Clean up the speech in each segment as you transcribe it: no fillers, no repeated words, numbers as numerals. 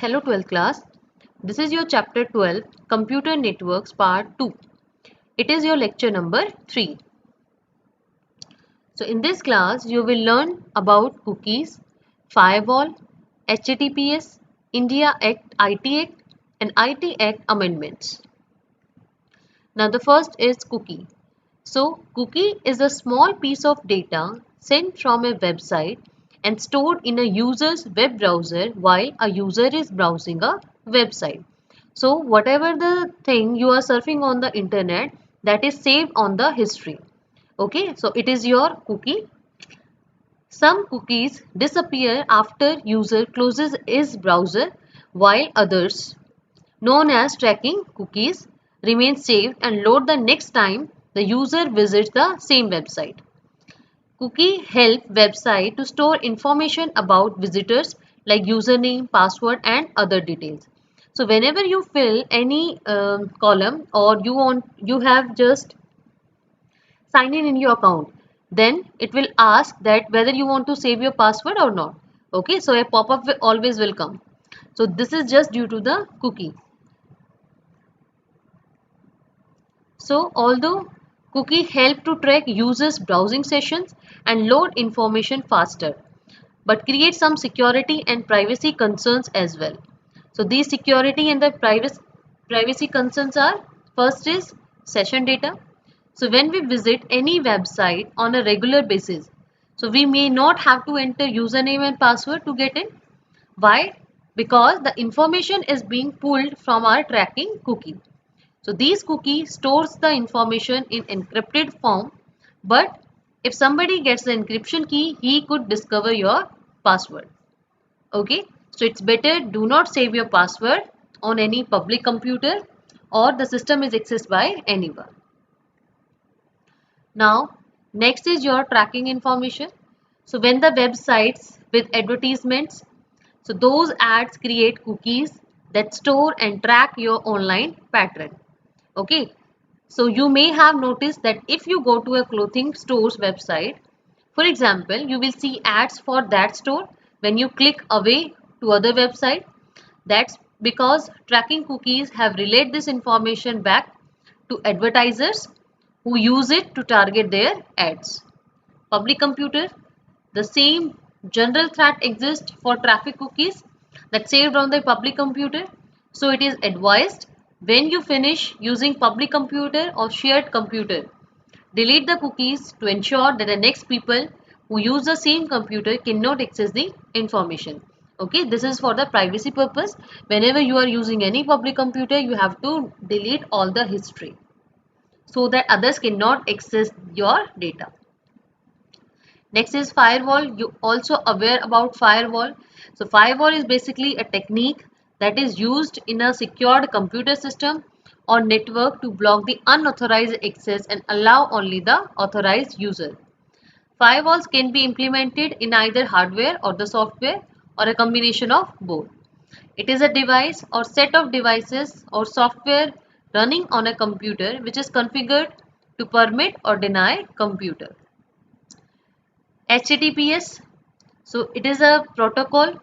Hello 12th class. This is your chapter 12 Computer Networks part 2. It is your lecture number 3. So in this class you will learn about cookies, firewall, HTTPS, India Act, IT Act and IT Act amendments. Now the first is cookie. So cookie is a small piece of data sent from a website and stored in a user's web browser while a user is browsing a website. So whatever the thing you are surfing on the internet, that is saved on the history. Okay, so it is your cookie. Some cookies disappear after user closes his browser while others, known as tracking cookies, remain saved and load the next time the user visits the same website. Cookie help website to store information about visitors like username, password and other details. So whenever you fill any column or you have just sign in your account, then it will ask that whether you want to save your password or not. Okay, so a pop-up always will come. So this is just due to the cookie. So although cookie help to track users browsing sessions and load information faster, but create some security and privacy concerns as well. So these security and the privacy concerns are, first is session data. So when we visit any website on a regular basis, so we may not have to enter username and password to get in. Why? Because the information is being pulled from our tracking cookie. So these cookie stores the information in encrypted form, but if somebody gets the encryption key, he could discover your password. Okay, so it's better do not save your password on any public computer or the system is accessed by anyone. Now, next is your tracking information. So when the websites with advertisements, so those ads create cookies that store and track your online pattern. Okay, so you may have noticed that if you go to a clothing store's website, for example, you will see ads for that store when you click away to other website. That's because tracking cookies have relayed this information back to advertisers who use it to target their ads. Public computer, the same general threat exists for traffic cookies that saved on the public computer. So it is advised when you finish using public computer or shared computer, delete the cookies to ensure that the next people who use the same computer cannot access the information. Okay, this is for the privacy purpose. Whenever you are using any public computer, you have to delete all the history so that others cannot access your data. Next is firewall. You also aware about firewall. So firewall is basically a technique that is used in a secured computer system or network to block the unauthorized access and allow only the authorized user. Firewalls can be implemented in either hardware or the software or a combination of both. It is a device or set of devices or software running on a computer which is configured to permit or deny computer. HTTPS, so it is a protocol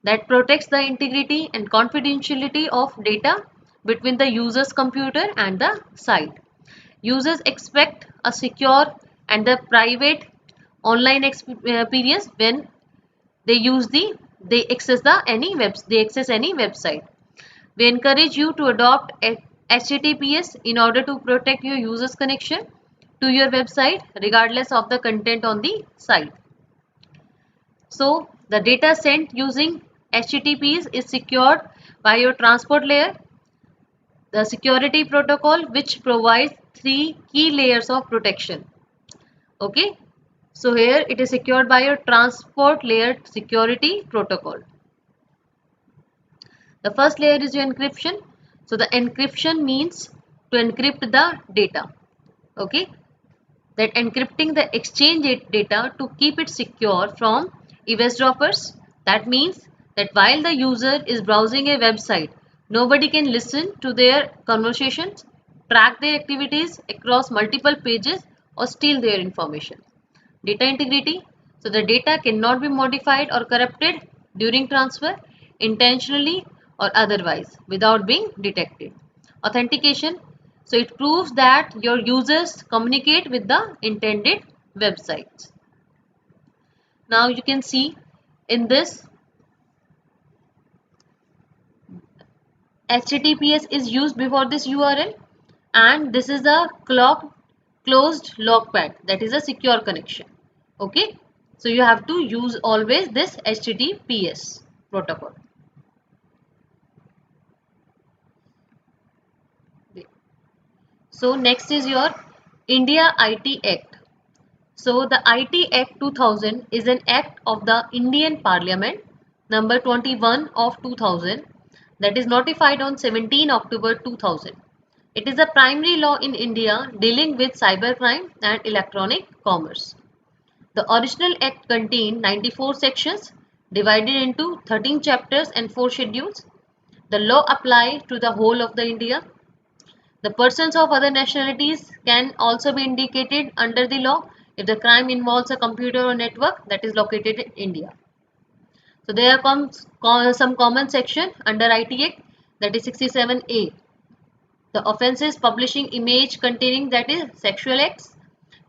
that protects the integrity and confidentiality of data between the user's computer and the site. Users expect a secure and the private online experience when they access any website. We encourage you to adopt HTTPS in order to protect your users connection to your website regardless of the content on the site. So the data sent using HTTPS is secured by your transport layer, the security protocol which provides three key layers of protection. Okay, so here it is secured by your transport layer security protocol. The first layer is your encryption. So the encryption means to encrypt the data. Okay, that encrypting the exchange data to keep it secure from eavesdroppers. That means that while the user is browsing a website, nobody can listen to their conversations, track their activities across multiple pages or steal their information. Data integrity. So the data cannot be modified or corrupted during transfer intentionally or otherwise without being detected. Authentication, so it proves that your users communicate with the intended websites. Now you can see in this HTTPS is used before this URL, and this is a closed logpad, that is a secure connection. Okay, so you have to use always this HTTPS protocol. So next is your India IT Act. So the IT Act 2000 is an act of the Indian Parliament number 21 of 2000 that is notified on 17 October 2000. It is a primary law in India dealing with cybercrime and electronic commerce. The original act contained 94 sections divided into 13 chapters and 4 schedules. The law applies to the whole of the India. The persons of other nationalities can also be indicated under the law if the crime involves a computer or network that is located in India. So there comes some common section under IT Act, that is 67A. The offence is publishing image containing, that is sexual acts.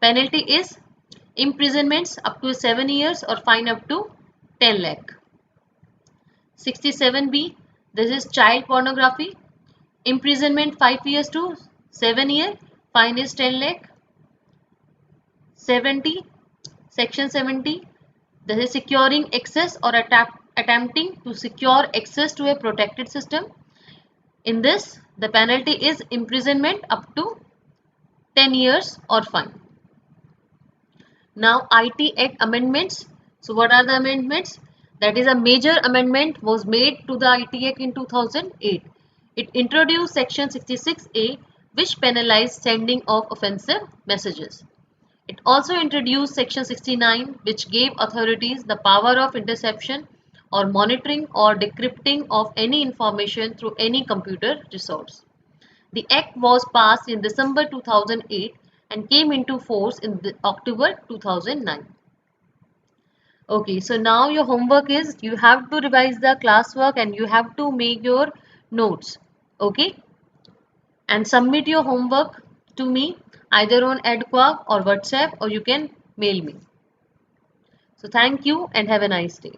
Penalty is imprisonments up to 7 years or fine up to 10 lakh. 67B, this is child pornography. Imprisonment 5 years to 7 years, fine is 10 lakh. 70, section 70, this is securing access or attempting to secure access to a protected system. In this, the penalty is imprisonment up to 10 years or fine. Now IT Act amendments. So what are the amendments? That is, a major amendment was made to the IT Act in 2008. It introduced section 66A, which penalized sending of offensive messages. It also introduced section 69, which gave authorities the power of interception or monitoring or decrypting of any information through any computer resource. The Act was passed in December 2008 and came into force in October 2009. Okay, so now your homework is you have to revise the classwork and you have to make your notes. Okay, and submit your homework to me either on EdQuark or WhatsApp, or you can mail me. So thank you and have a nice day.